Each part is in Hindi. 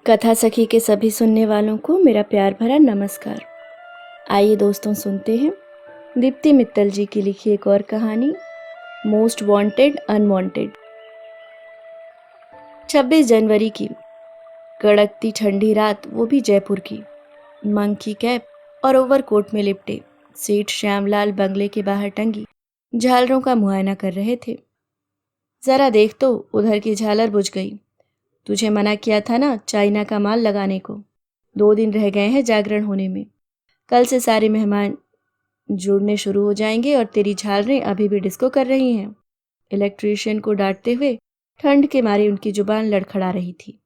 कथा सखी के सभी सुनने वालों को मेरा प्यार भरा नमस्कार। आइए दोस्तों, सुनते हैं दीप्ति मित्तल जी की लिखी एक और कहानी, मोस्ट वांटेड अनवांटेड। 26 जनवरी की कड़कती ठंडी रात, वो भी जयपुर की। मंकी कैप और ओवरकोट में लिपटे सेठ श्यामलाल बंगले के बाहर टंगी झालरों का मुआयना कर रहे थे। जरा देख तो, उधर की झालर बुझ गई। तुझे मना किया था ना चाइना का माल लगाने को। 2 दिन रह गए हैं जागरण होने में। कल से सारे मेहमान जुड़ने शुरू हो जाएंगे और तेरी झालरें अभी भी डिस्को कर रही हैं। इलेक्ट्रीशियन को डांटते हुए ठंड के मारे उनकी जुबान लड़खड़ा रही थी।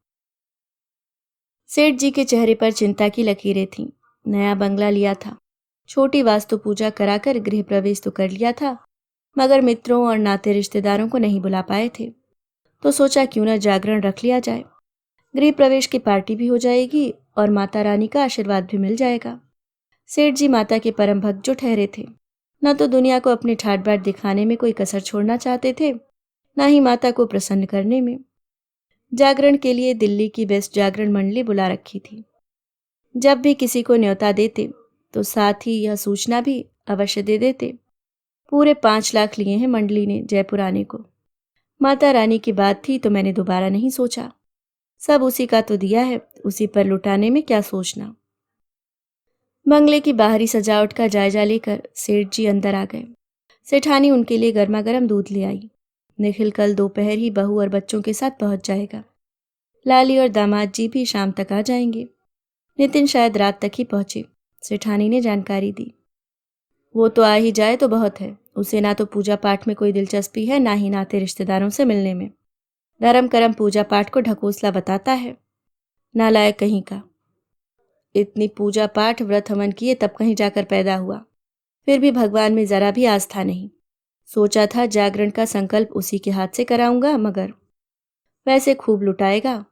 सेठ जी के चेहरे पर चिंता की लकीरें थीं। नया बंगला लिया था, छोटी वास्तु पूजा कराकर गृह प्रवेश तो कर लिया था, मगर मित्रों और नाते रिश्तेदारों को नहीं बुला पाए थे। तो सोचा क्यों न जागरण रख लिया जाए। गृह प्रवेश की पार्टी भी हो जाएगी और माता रानी का आशीर्वाद भी मिल जाएगा। सेठ जी माता के परम भक्त जो ठहरे थे, न तो दुनिया को अपनी ठाट बाट दिखाने में कोई कसर छोड़ना चाहते थे, न ही माता को प्रसन्न करने में। जागरण के लिए दिल्ली की बेस्ट जागरण मंडली बुला रखी थी। जब भी किसी को न्योता देते तो साथ ही यह सूचना भी अवश्य दे देते। पूरे 5 लाख लिए हैं मंडली ने जयपुर आने को। माता रानी की बात थी तो मैंने दोबारा नहीं सोचा। सब उसी का तो दिया है, उसी पर लुटाने में क्या सोचना। बंगले की बाहरी सजावट का जायजा लेकर सेठ जी अंदर आ गए। सेठानी उनके लिए गर्मा गर्म दूध ले आई। निखिल कल दोपहर ही बहू और बच्चों के साथ पहुंच जाएगा। लाली और दामाद जी भी शाम तक आ जाएंगे। नितिन शायद रात तक ही पहुंचे, सेठानी ने जानकारी दी। वो तो आ ही जाए तो बहुत है। उसे ना तो पूजा पाठ में कोई दिलचस्पी है, ना ही नाते रिश्तेदारों से मिलने में। धर्म करम पूजा पाठ को ढकोसला बताता है, नालायक कहीं का। इतनी पूजा पाठ व्रत हवन किए तब कहीं जाकर पैदा हुआ, फिर भी भगवान में जरा भी आस्था नहीं। सोचा था जागरण का संकल्प उसी के हाथ से कराऊंगा, मगर वैसे खूब लुटाएगा,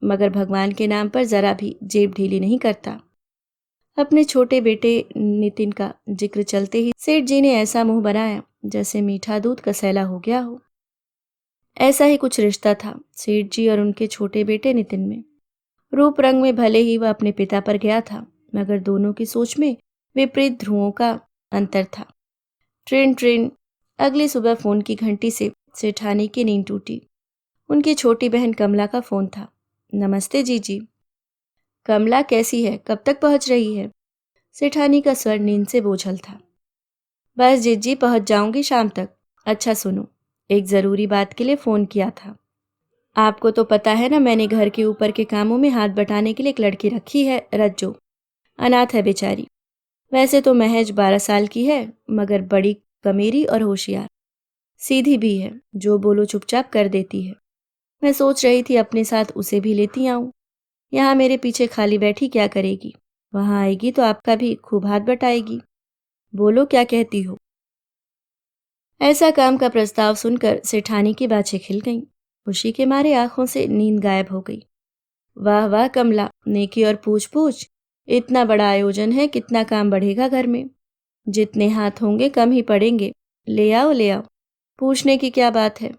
मगर भगवान के नाम पर जरा भी जेब ढीली नहीं करता। अपने छोटे बेटे नितिन का जिक्र चलते ही सेठ जी ने ऐसा मुंह बनाया जैसे मीठा दूध कसैला हो गया हो। ऐसा ही कुछ रिश्ता था सेठ जी और उनके छोटे बेटे नितिन में। रूप रंग में भले ही वह अपने पिता पर गया था, मगर दोनों की सोच में विपरीत ध्रुवों का अंतर था। Train train. अगली सुबह फोन की घंटी से सेठानी की नींद टूटी। उनकी छोटी बहन कमला का फोन था। नमस्ते जीजी। कमला कैसी है, कब तक पहुंच रही है? सेठानी का स्वर नींद से बोझल था। बस जीजी, पहुंच जाऊंगी शाम तक। अच्छा सुनो, एक जरूरी बात के लिए फोन किया था। आपको तो पता है ना, मैंने घर के ऊपर के कामों में हाथ बटाने के लिए एक लड़की रखी है, रज्जो। अनाथ है बेचारी। वैसे तो महज 12 साल की है, मगर बड़ी कमेरी और होशियार। सीधी भी है, जो बोलो चुपचाप कर देती है। मैं सोच रही थी अपने साथ उसे भी लेती आऊं। यहाँ मेरे पीछे खाली बैठी क्या करेगी? वहां आएगी तो आपका भी खूब हाथ बटाएगी। बोलो क्या कहती हो? ऐसा काम का प्रस्ताव सुनकर सेठानी की बाछें खिल गईं। खुशी के मारे आंखों से नींद गायब हो गई। वाह वाह कमला, नेकी और पूछ पूछ। इतना बड़ा आयोजन है, कितना काम बढ़ेगा घर में। जितने हाथ होंगे कम ही पड़ेंगे। ले आओ ले आओ, पूछने की क्या बात है।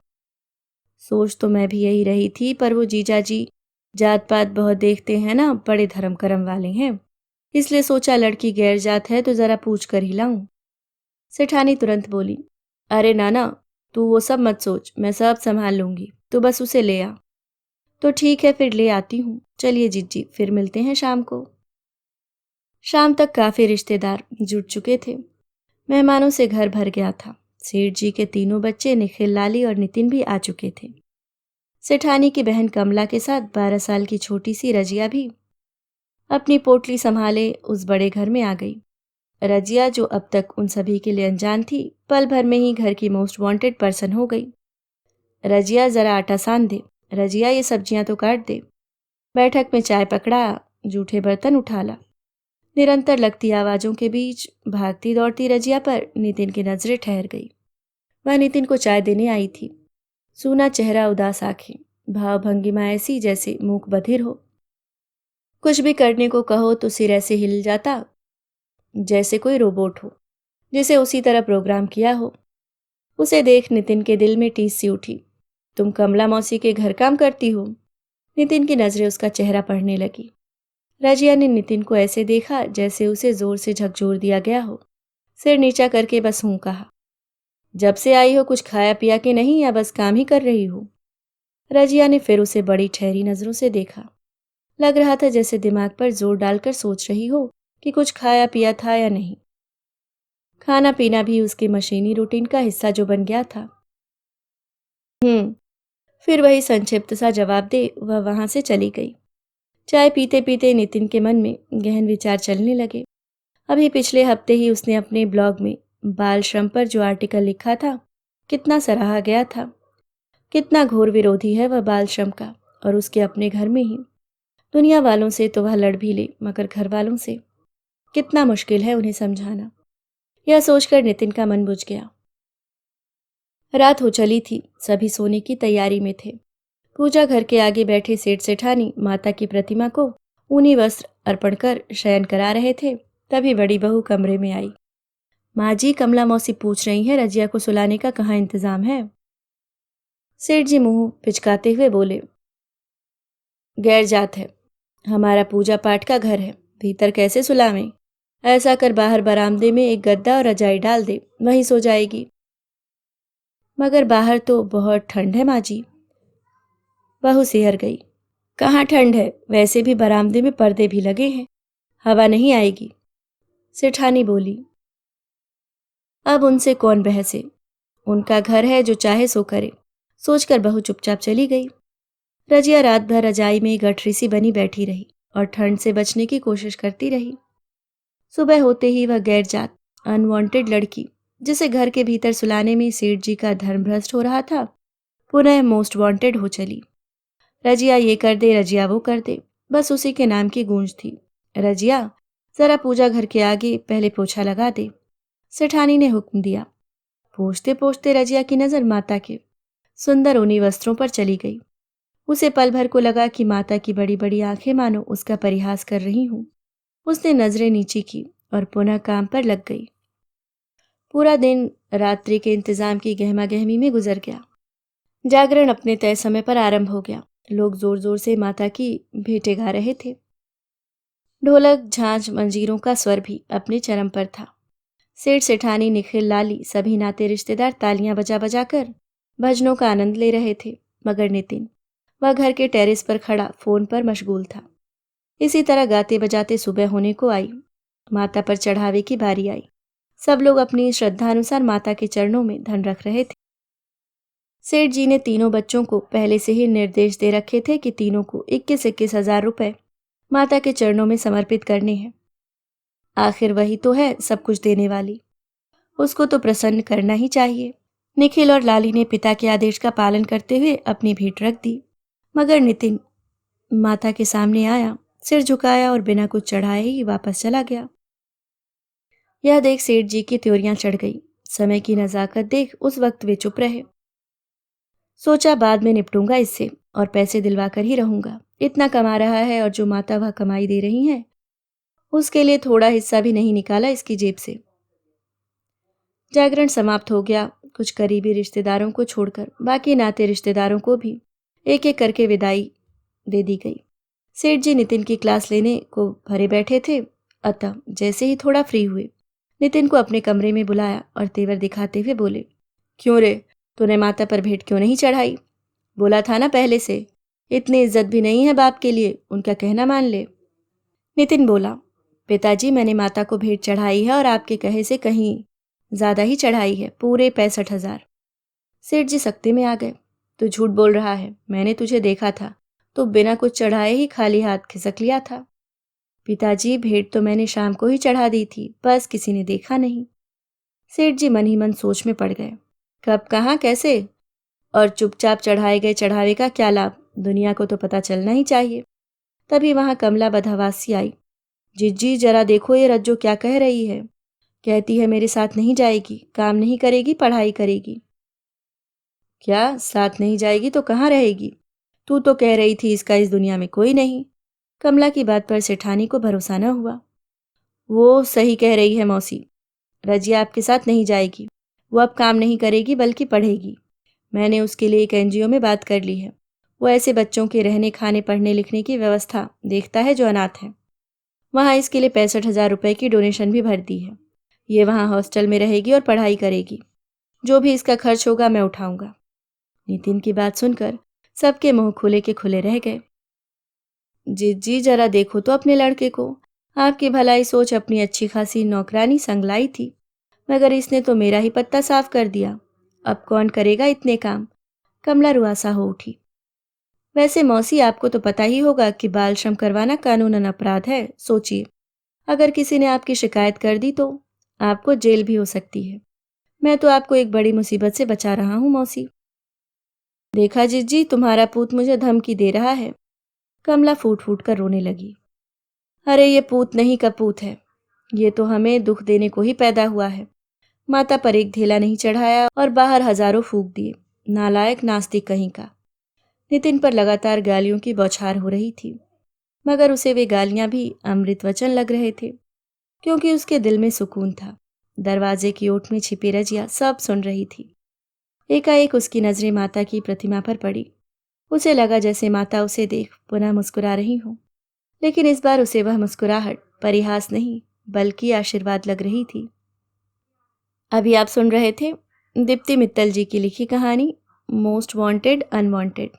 सोच तो मैं भी यही रही थी, पर वो जीजा जी जात पात बहुत देखते हैं ना, बड़े धर्म करम वाले हैं। इसलिए सोचा लड़की गैर जात है तो जरा पूछ कर ही लाऊं। सेठानी तुरंत बोली, अरे नाना, तू वो सब मत सोच, मैं सब संभाल लूंगी, तू बस उसे ले आ। तो ठीक है, फिर ले आती हूँ। चलिए जीजी, फिर मिलते हैं शाम को। शाम तक काफी रिश्तेदार जुट चुके थे। मेहमानों से घर भर गया था। सेठ जी के तीनों बच्चे निखिल, लाली और नितिन भी आ चुके थे। सेठानी की बहन कमला के साथ 12 साल की छोटी सी रजिया भी अपनी पोटली संभाले उस बड़े घर में आ गई। रजिया, जो अब तक उन सभी के लिए अनजान थी, पल भर में ही घर की मोस्ट वांटेड पर्सन हो गई। रजिया, जरा आटा सान दे। रजिया, ये सब्जियां तो काट दे। बैठक में चाय पकड़ा, जूठे बर्तन उठा ला। निरंतर लगती आवाजों के बीच भागती दौड़ती रजिया पर नितिन की नजरें ठहर गई। वह नितिन को चाय देने आई थी। सूना चेहरा, उदास आंखें, भाव भंगिमा ऐसी जैसे मूक बधिर हो। कुछ भी करने को कहो तो सिर ऐसे हिल जाता जैसे कोई रोबोट हो, जिसे उसी तरह प्रोग्राम किया हो। उसे देख नितिन के दिल में टीस सी उठी। तुम कमला मौसी के घर काम करती हो? नितिन की नजरें उसका चेहरा पढ़ने लगी। रजिया ने नितिन को ऐसे देखा जैसे उसे जोर से झकझोर दिया गया हो। सिर नीचा करके बस हूं कहा। जब से आई हो कुछ खाया पिया कि नहीं, या बस काम ही कर रही हो? रजिया ने फिर उसे बड़ी ठहरी नजरों से देखा। लग रहा था जैसे दिमाग पर जोर डालकर सोच रही हो कि कुछ खाया पिया था या नहीं। खाना पीना भी उसके मशीनी रूटीन का हिस्सा जो बन गया था। फिर वही संक्षिप्त सा जवाब दे वह वहां से चली गई। चाय पीते पीते नितिन के मन में गहन विचार चलने लगे। अभी पिछले हफ्ते ही उसने अपने ब्लॉग में बाल श्रम पर जो आर्टिकल लिखा था, कितना सराहा गया था। कितना घोर विरोधी है वह बाल श्रम का, और उसके अपने घर में ही। दुनिया वालों से तो वह लड़ भी ले, मगर घर वालों से कितना मुश्किल है उन्हें समझाना। यह सोचकर नितिन का मन बुझ गया। रात हो चली थी, सभी सोने की तैयारी में थे। पूजा घर के आगे बैठे सेठ सेठानी माता की प्रतिमा को ऊनी वस्त्र अर्पण कर शयन करा रहे थे। तभी बड़ी बहू कमरे में आई। माँ जी, कमला मौसी पूछ रही हैं रजिया को सुलाने का कहाँ इंतजाम है? सेठ जी मुंह पिचकाते हुए बोले, गैर जात है, हमारा पूजा पाठ का घर है, भीतर कैसे सुलावें? ऐसा कर बाहर बरामदे में एक गद्दा और रजाई डाल दे, वहीं सो जाएगी। मगर बाहर तो बहुत ठंड है माँ जी। बहू सिहर गई। कहाँ ठंड है, वैसे भी बरामदे में पर्दे भी लगे हैं, हवा नहीं आएगी। सेठानी बोली, अब उनसे कौन बहसे, उनका घर है, जो चाहे सो करे। सोचकर बहू चुपचाप चली गई। रजिया रात भर रजाई में गठरी सी बनी बैठी रही और ठंड से बचने की कोशिश करती रही। सुबह होते ही वह गैरजात अनवांटेड लड़की, जिसे घर के भीतर सुलाने में सेठ जी का धर्म भ्रष्ट हो रहा था, पुनः मोस्ट वांटेड हो चली। रजिया ये कर दे, रजिया वो कर दे, बस उसी के नाम की गूंज थी। रजिया, जरा पूजा घर के आगे पहले पोछा लगा दे। सेठानी ने हुक्म दिया। पोंछते पोंछते रजिया की नजर माता के सुंदर ऊनी वस्त्रों पर चली गई। उसे पल भर को लगा कि माता की बड़ी बड़ी आंखें मानो उसका परिहास कर रही हूं। उसने नजरें नीची की और पुनः काम पर लग गई। पूरा दिन रात्रि के इंतजाम की गहमा गहमी में गुजर गया। जागरण अपने तय समय पर आरंभ हो गया। लोग जोर जोर से माता की भेंटें गा रहे थे। ढोलक झांझ मंजीरों का स्वर भी अपने चरम पर था। सेठ सेठानी निखिल लाली सभी नाते रिश्तेदार तालियां बजा बजा कर भजनों का आनंद ले रहे थे। मगर नितिन, वह घर के टेरेस पर खड़ा फोन पर मशगूल था। इसी तरह गाते बजाते सुबह होने को आई। माता पर चढ़ावे की बारी आई। सब लोग अपनी श्रद्धानुसार माता के चरणों में धन रख रहे थे। सेठ जी ने तीनों बच्चों को पहले से ही निर्देश दे रखे थे कि तीनों को 21-21 हजार रुपए माता के चरणों में समर्पित करने हैं। आखिर वही तो है सब कुछ देने वाली, उसको तो प्रसन्न करना ही चाहिए। निखिल और लाली ने पिता के आदेश का पालन करते हुए अपनी भेंट रख दी। मगर नितिन माता के सामने आया, सिर झुकाया और बिना कुछ चढ़ाए ही वापस चला गया। यह देख सेठ जी की त्योरियां चढ़ गई। समय की नजाकत देख उस वक्त वे चुप रहे। सोचा बाद में निपटूंगा इससे और पैसे दिलवा कर ही रहूंगा। इतना कमा रहा है और जो माता वह कमाई दे रही हैं, उसके लिए थोड़ा हिस्सा भी नहीं निकाला इसकी जेब से। जागरण समाप्त हो गया। कुछ करीबी रिश्तेदारों को छोड़कर बाकी नाते रिश्तेदारों को भी एक एक करके विदाई दे दी गई। सेठ जी नितिन की क्लास लेने को भरे बैठे थे। अतः जैसे ही थोड़ा फ्री हुए, नितिन को अपने कमरे में बुलाया और तेवर दिखाते हुए बोले, क्यों रे, तूने माता पर भेंट क्यों नहीं चढ़ाई? बोला था ना पहले से, इतनी इज्जत भी नहीं है बाप के लिए, उनका कहना मान ले। नितिन बोला, पिताजी मैंने माता को भेंट चढ़ाई है और आपके कहे से कहीं ज्यादा ही चढ़ाई है, पूरे 65,000। सेठ जी सख्ते में आ गए। तू झूठ बोल रहा है, मैंने तुझे देखा था, तो बिना कुछ चढ़ाए ही खाली हाथ खिसक लिया था। पिताजी भेंट तो मैंने शाम को ही चढ़ा दी थी, बस किसी ने देखा नहीं। सेठ जी मन ही मन सोच में पड़ गए। कब, कहाँ, कैसे? और चुपचाप चढ़ाए गए चढ़ावे का क्या लाभ? दुनिया को तो पता चलना ही चाहिए। तभी वहां कमला बदहवासी आई। जिज्जी जरा देखो ये रज्जो क्या कह रही है। कहती है मेरे साथ नहीं जाएगी, काम नहीं करेगी, पढ़ाई करेगी। क्या साथ नहीं जाएगी तो कहाँ रहेगी? तू तो कह रही थी इसका इस दुनिया में कोई नहीं। कमला की बात पर सेठानी को भरोसा न हुआ। वो सही कह रही है मौसी, रजिया आपके साथ नहीं जाएगी। वो अब काम नहीं करेगी बल्कि पढ़ेगी। मैंने उसके लिए एक एनजीओ में बात कर ली है। वो ऐसे बच्चों के रहने खाने पढ़ने लिखने की व्यवस्था देखता है जो अनाथ है। वहाँ इसके लिए 65,000 रुपए की डोनेशन भी भर दी है। ये वहाँ हॉस्टल में रहेगी और पढ़ाई करेगी। जो भी इसका खर्च होगा मैं उठाऊंगा। नितिन की बात सुनकर सबके मुंह खुले के खुले रह गए। जी जरा देखो तो अपने लड़के को। आपकी भलाई सोच अपनी अच्छी खासी नौकरानी संग लाई थी, मगर इसने तो मेरा ही पत्ता साफ कर दिया। अब कौन करेगा इतने काम। कमला रुआसा हो उठी। वैसे मौसी, आपको तो पता ही होगा कि बाल श्रम करवाना कानूनन अपराध है। सोचिए, अगर किसी ने आपकी शिकायत कर दी तो आपको जेल भी हो सकती है। मैं तो आपको एक बड़ी मुसीबत से बचा रहा हूँ मौसी। देखा जिज्जी, तुम्हारा पूत मुझे धमकी दे रहा है। कमला फूट फूट कर रोने लगी। अरे ये पूत नहीं कपूत है। ये तो हमें दुख देने को ही पैदा हुआ है। माता पर एक ढेला नहीं चढ़ाया और बाहर हजारों फूंक दिए। नालायक नास्तिक कहीं का। नितिन पर लगातार गालियों की बौछार हो रही थी, मगर उसे वे गालियां भी अमृत वचन लग रहे थे, क्योंकि उसके दिल में सुकून था। दरवाजे की ओट में छिपी रजिया सब सुन रही थी। एकाएक उसकी नजरें माता की प्रतिमा पर पड़ी। उसे लगा जैसे माता उसे देख पुनः मुस्कुरा रही हो, लेकिन इस बार उसे वह मुस्कुराहट परिहास नहीं बल्कि आशीर्वाद लग रही थी। अभी आप सुन रहे थे दीप्ति मित्तल जी की लिखी कहानी मोस्ट वांटेड अनवांटेड।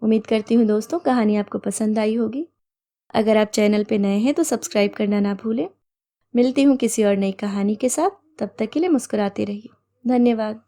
उम्मीद करती हूँ दोस्तों कहानी आपको पसंद आई होगी। अगर आप चैनल पे नए हैं तो सब्सक्राइब करना ना भूलें। मिलती हूँ किसी और नई कहानी के साथ। तब तक के लिए मुस्कुराते रहिए। धन्यवाद।